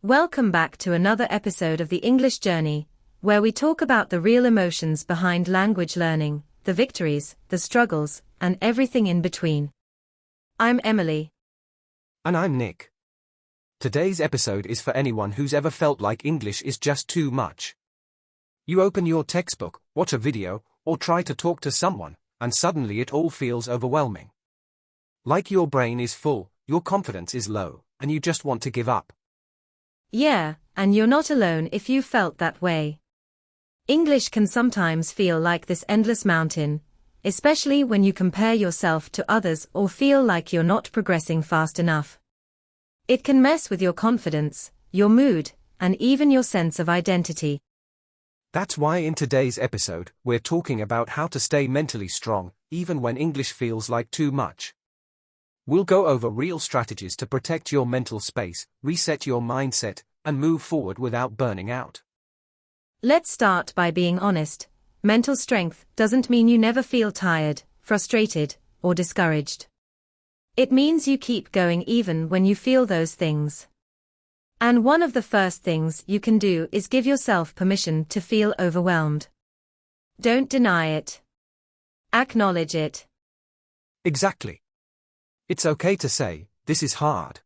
Welcome back to another episode of the English Journey, where we talk about the real emotions behind language learning, the victories, the struggles, and everything in between. I'm Emily. And I'm Nick. Today's episode is for anyone who's ever felt like English is just too much. You open your textbook, watch a video, or try to talk to someone, and suddenly it all feels overwhelming. Like your brain is full, your confidence is low, and you just want to give up. Yeah, and you're not alone if you felt that way. English can sometimes feel like this endless mountain, especially when you compare yourself to others or feel like you're not progressing fast enough. It can mess with your confidence, your mood, and even your sense of identity. That's why in today's episode, we're talking about how to stay mentally strong, even when English feels like too much. We'll go over real strategies to protect your mental space, reset your mindset, and move forward without burning out. Let's start by being honest. Mental strength doesn't mean you never feel tired, frustrated, or discouraged. It means you keep going even when you feel those things. And one of the first things you can do is give yourself permission to feel overwhelmed. Don't deny it. Acknowledge it. Exactly. It's okay to say, this is hard.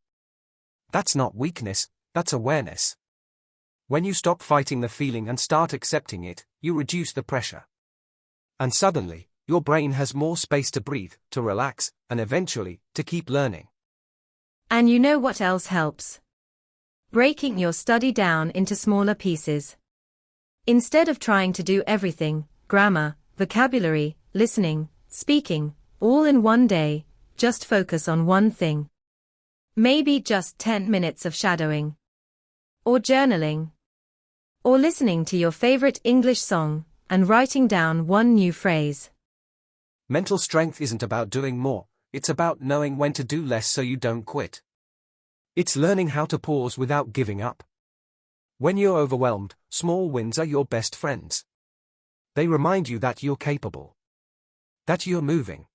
That's not weakness, that's awareness. When you stop fighting the feeling and start accepting it, you reduce the pressure. And suddenly, your brain has more space to breathe, to relax, and eventually, to keep learning. And you know what else helps? Breaking your study down into smaller pieces. Instead of trying to do everything, grammar, vocabulary, listening, speaking, all in one day, just focus on one thing. Maybe just 10 minutes of shadowing. Or journaling. Or listening to your favorite English song, and writing down one new phrase. Mental strength isn't about doing more, it's about knowing when to do less so you don't quit. It's learning how to pause without giving up. When you're overwhelmed, small wins are your best friends. They remind you that you're capable. That you're moving.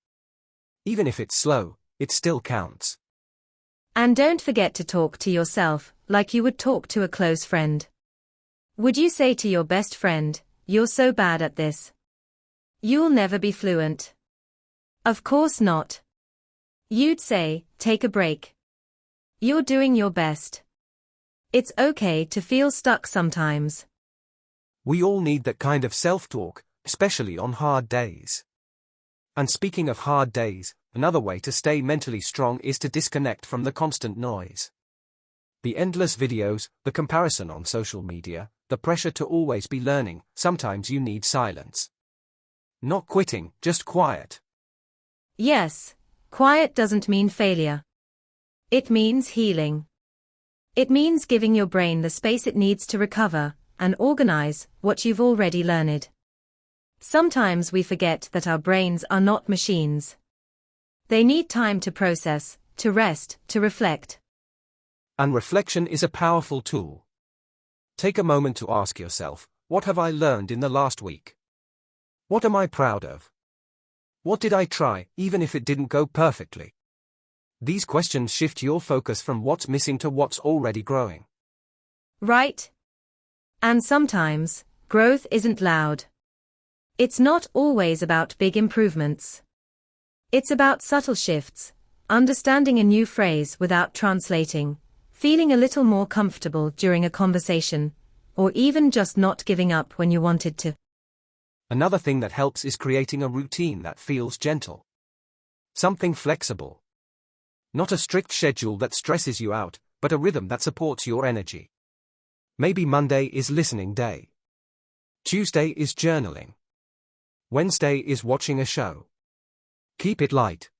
Even if it's slow, it still counts. And don't forget to talk to yourself like you would talk to a close friend. Would you say to your best friend, "You're so bad at this. You'll never be fluent"? Of course not. You'd say, "Take a break. You're doing your best. It's okay to feel stuck sometimes." We all need that kind of self-talk, especially on hard days. And speaking of hard days, another way to stay mentally strong is to disconnect from the constant noise. The endless videos, the comparison on social media, the pressure to always be learning, sometimes you need silence. Not quitting, just quiet. Yes, quiet doesn't mean failure. It means healing. It means giving your brain the space it needs to recover and organize what you've already learned. Sometimes we forget that our brains are not machines. They need time to process, to rest, to reflect. And reflection is a powerful tool. Take a moment to ask yourself, what have I learned in the last week? What am I proud of? What did I try, even if it didn't go perfectly? These questions shift your focus from what's missing to what's already growing. Right? And sometimes, growth isn't loud. It's not always about big improvements. It's about subtle shifts, understanding a new phrase without translating, feeling a little more comfortable during a conversation, or even just not giving up when you wanted to. Another thing that helps is creating a routine that feels gentle. Something flexible. Not a strict schedule that stresses you out, but a rhythm that supports your energy. Maybe Monday is listening day. Tuesday is journaling. Wednesday is watching a show. Keep it light.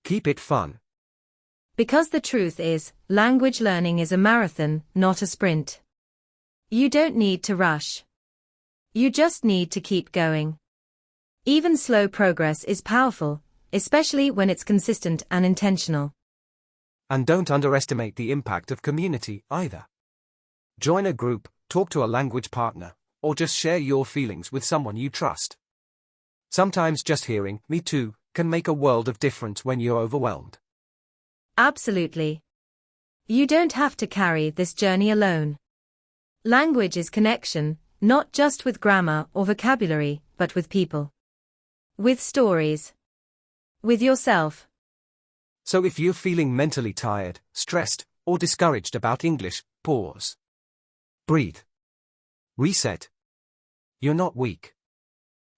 Keep it fun. Because the truth is, language learning is a marathon, not a sprint. You don't need to rush. You just need to keep going. Even slow progress is powerful, especially when it's consistent and intentional. And don't underestimate the impact of community either. Join a group, talk to a language partner, or just share your feelings with someone you trust. Sometimes just hearing, "Me too," can make a world of difference when you're overwhelmed. Absolutely. You don't have to carry this journey alone. Language is connection, not just with grammar or vocabulary, but with people. With stories. With yourself. So if you're feeling mentally tired, stressed, or discouraged about English, pause. Breathe. Reset. You're not weak.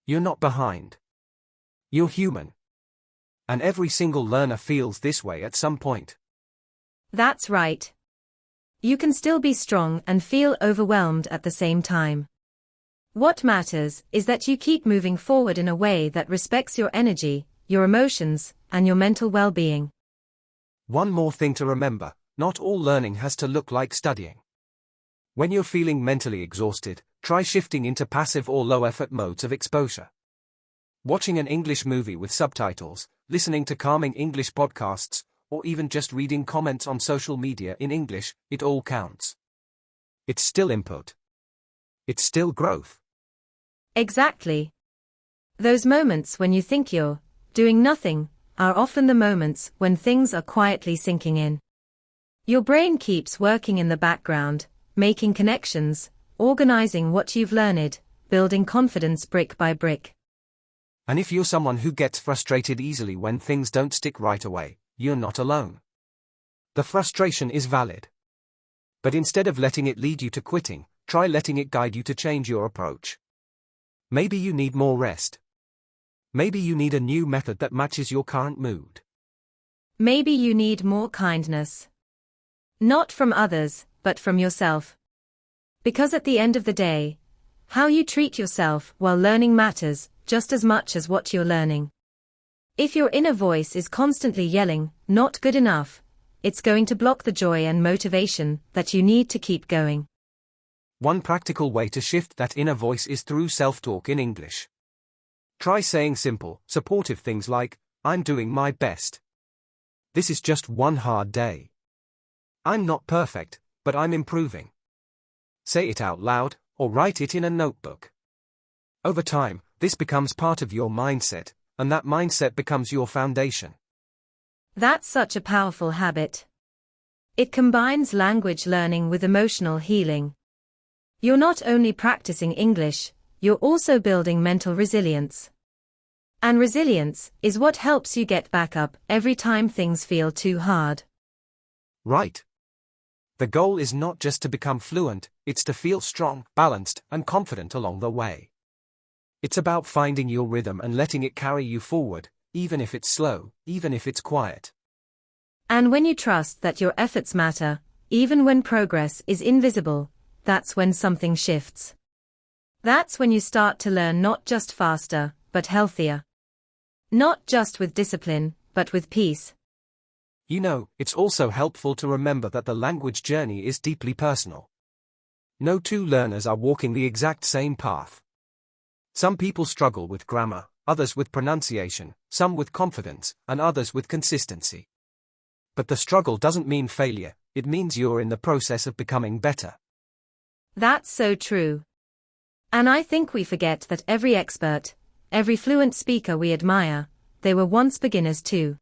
You're not behind. You're human. And every single learner feels this way at some point. That's right. You can still be strong and feel overwhelmed at the same time. What matters is that you keep moving forward in a way that respects your energy, your emotions, and your mental well-being. One more thing to remember, not all learning has to look like studying. When you're feeling mentally exhausted, try shifting into passive or low-effort modes of exposure. Watching an English movie with subtitles, listening to calming English podcasts, or even just reading comments on social media in English, it all counts. It's still input. It's still growth. Exactly. Those moments when you think you're doing nothing are often the moments when things are quietly sinking in. Your brain keeps working in the background, making connections, organizing what you've learned, building confidence brick by brick. And if you're someone who gets frustrated easily when things don't stick right away, you're not alone. The frustration is valid. But instead of letting it lead you to quitting, try letting it guide you to change your approach. Maybe you need more rest. Maybe you need a new method that matches your current mood. Maybe you need more kindness. Not from others, but from yourself. Because at the end of the day, how you treat yourself while learning matters just as much as what you're learning. If your inner voice is constantly yelling, "Not good enough," it's going to block the joy and motivation that you need to keep going. One practical way to shift that inner voice is through self-talk in English. Try saying simple, supportive things like, "I'm doing my best. This is just one hard day. I'm not perfect, but I'm improving." Say it out loud, or write it in a notebook. Over time, this becomes part of your mindset, and that mindset becomes your foundation. That's such a powerful habit. It combines language learning with emotional healing. You're not only practicing English, you're also building mental resilience. And resilience is what helps you get back up every time things feel too hard. Right. The goal is not just to become fluent, it's to feel strong, balanced, and confident along the way. It's about finding your rhythm and letting it carry you forward, even if it's slow, even if it's quiet. And when you trust that your efforts matter, even when progress is invisible, that's when something shifts. That's when you start to learn not just faster, but healthier. Not just with discipline, but with peace. You know, it's also helpful to remember that the language journey is deeply personal. No two learners are walking the exact same path. Some people struggle with grammar, others with pronunciation, some with confidence, and others with consistency. But the struggle doesn't mean failure, it means you're in the process of becoming better. That's so true. And I think we forget that every expert, every fluent speaker we admire, they were once beginners too.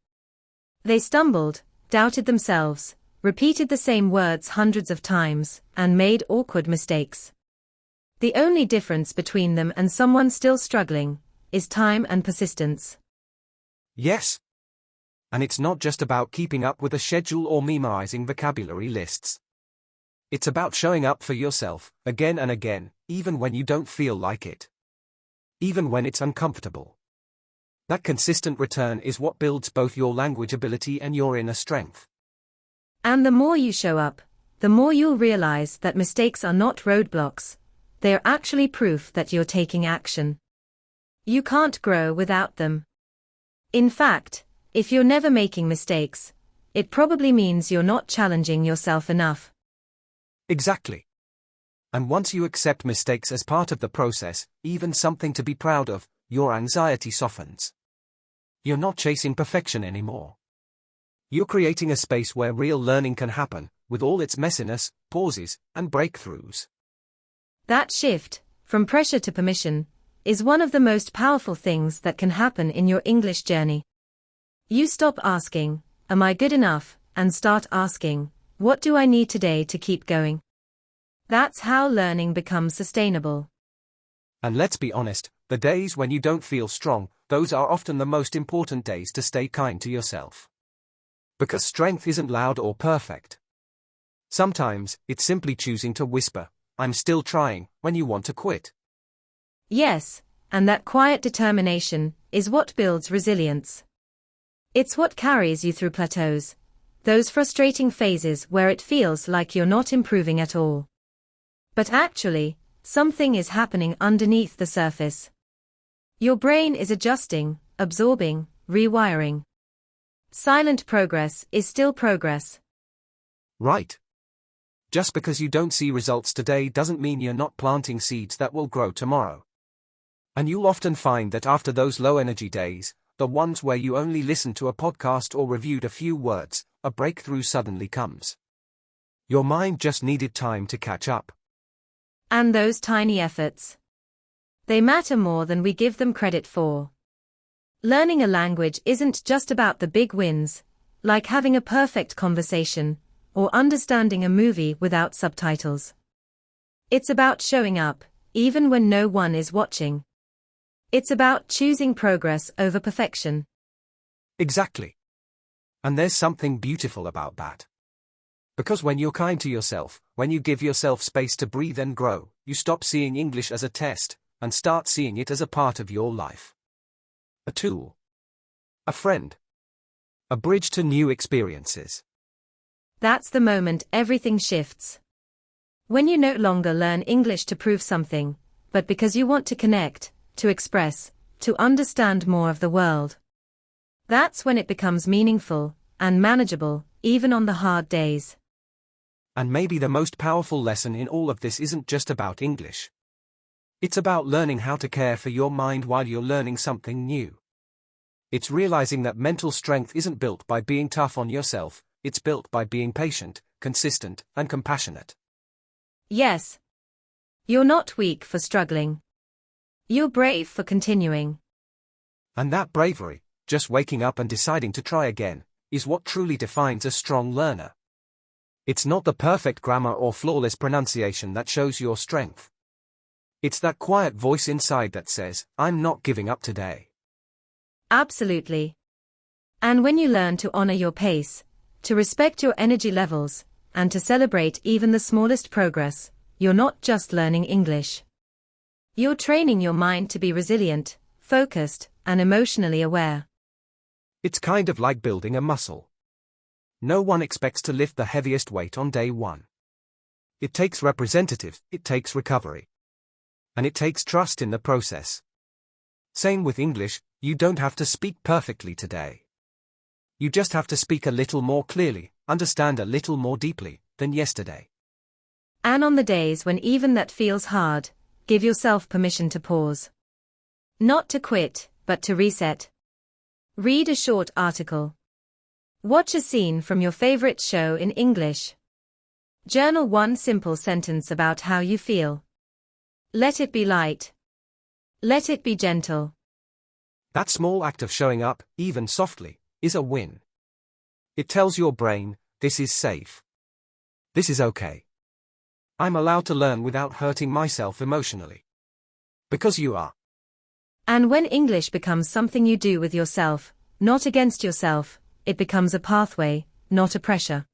They stumbled, doubted themselves, repeated the same words hundreds of times, and made awkward mistakes. The only difference between them and someone still struggling is time and persistence. Yes. And it's not just about keeping up with a schedule or memorizing vocabulary lists. It's about showing up for yourself, again and again, even when you don't feel like it. Even when it's uncomfortable. That consistent return is what builds both your language ability and your inner strength. And the more you show up, the more you'll realize that mistakes are not roadblocks. They're actually proof that you're taking action. You can't grow without them. In fact, if you're never making mistakes, it probably means you're not challenging yourself enough. Exactly. And once you accept mistakes as part of the process, even something to be proud of, your anxiety softens. You're not chasing perfection anymore. You're creating a space where real learning can happen, with all its messiness, pauses, and breakthroughs. That shift, from pressure to permission, is one of the most powerful things that can happen in your English journey. You stop asking, "Am I good enough?" and start asking, What do I need today to keep going? That's how learning becomes sustainable. And let's be honest, the days when you don't feel strong, those are often the most important days to stay kind to yourself. Because strength isn't loud or perfect. Sometimes, it's simply choosing to whisper, "I'm still trying," when you want to quit. Yes, and that quiet determination is what builds resilience. It's what carries you through plateaus, those frustrating phases where it feels like you're not improving at all. But actually, something is happening underneath the surface. Your brain is adjusting, absorbing, rewiring. Silent progress is still progress. Right. Just because you don't see results today doesn't mean you're not planting seeds that will grow tomorrow. And you'll often find that after those low-energy days, the ones where you only listened to a podcast or reviewed a few words, a breakthrough suddenly comes. Your mind just needed time to catch up. And those tiny efforts, they matter more than we give them credit for. Learning a language isn't just about the big wins, like having a perfect conversation, or understanding a movie without subtitles. It's about showing up, even when no one is watching. It's about choosing progress over perfection. Exactly. And there's something beautiful about that. Because when you're kind to yourself, when you give yourself space to breathe and grow, you stop seeing English as a test, and start seeing it as a part of your life. A tool. A friend. A bridge to new experiences. That's the moment everything shifts. When you no longer learn English to prove something, but because you want to connect, to express, to understand more of the world. That's when it becomes meaningful and manageable, even on the hard days. And maybe the most powerful lesson in all of this isn't just about English. It's about learning how to care for your mind while you're learning something new. It's realizing that mental strength isn't built by being tough on yourself, it's built by being patient, consistent, and compassionate. Yes. You're not weak for struggling. You're brave for continuing. And that bravery, just waking up and deciding to try again, is what truly defines a strong learner. It's not the perfect grammar or flawless pronunciation that shows your strength. It's that quiet voice inside that says, "I'm not giving up today." Absolutely. And when you learn to honor your pace, to respect your energy levels, and to celebrate even the smallest progress, you're not just learning English. You're training your mind to be resilient, focused, and emotionally aware. It's kind of like building a muscle. No one expects to lift the heaviest weight on day one. It takes representatives, it takes recovery. And it takes trust in the process. Same with English, you don't have to speak perfectly today. You just have to speak a little more clearly, understand a little more deeply, than yesterday. And on the days when even that feels hard, give yourself permission to pause. Not to quit, but to reset. Read a short article. Watch a scene from your favorite show in English. Journal one simple sentence about how you feel. Let it be light. Let it be gentle. That small act of showing up, even softly, is a win. It tells your brain, this is safe. This is okay. I'm allowed to learn without hurting myself emotionally. Because you are. And when English becomes something you do with yourself, not against yourself, it becomes a pathway, not a pressure.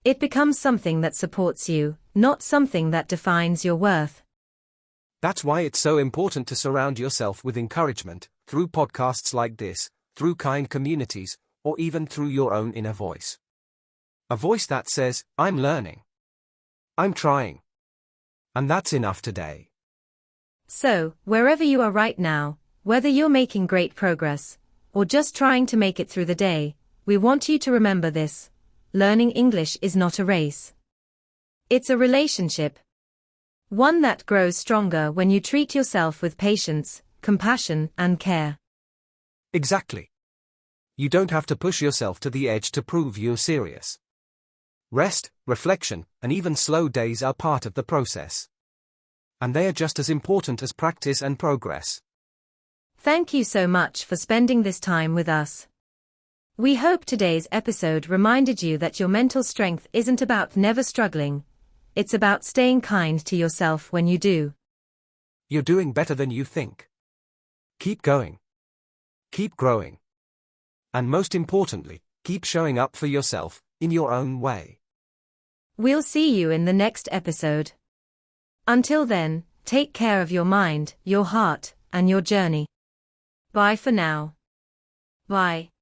It becomes something that supports you, not something that defines your worth. That's why it's so important to surround yourself with encouragement, through podcasts like this, through kind communities, or even through your own inner voice. A voice that says, I'm learning. I'm trying. And that's enough today. So, wherever you are right now, whether you're making great progress, or just trying to make it through the day, we want you to remember this. Learning English is not a race. It's a relationship. One that grows stronger when you treat yourself with patience, compassion, and care. Exactly. You don't have to push yourself to the edge to prove you're serious. Rest, reflection, and even slow days are part of the process. And they are just as important as practice and progress. Thank you so much for spending this time with us. We hope today's episode reminded you that your mental strength isn't about never struggling. It's about staying kind to yourself when you do. You're doing better than you think. Keep going. Keep growing. And most importantly, keep showing up for yourself, in your own way. We'll see you in the next episode. Until then, take care of your mind, your heart, and your journey. Bye for now. Bye.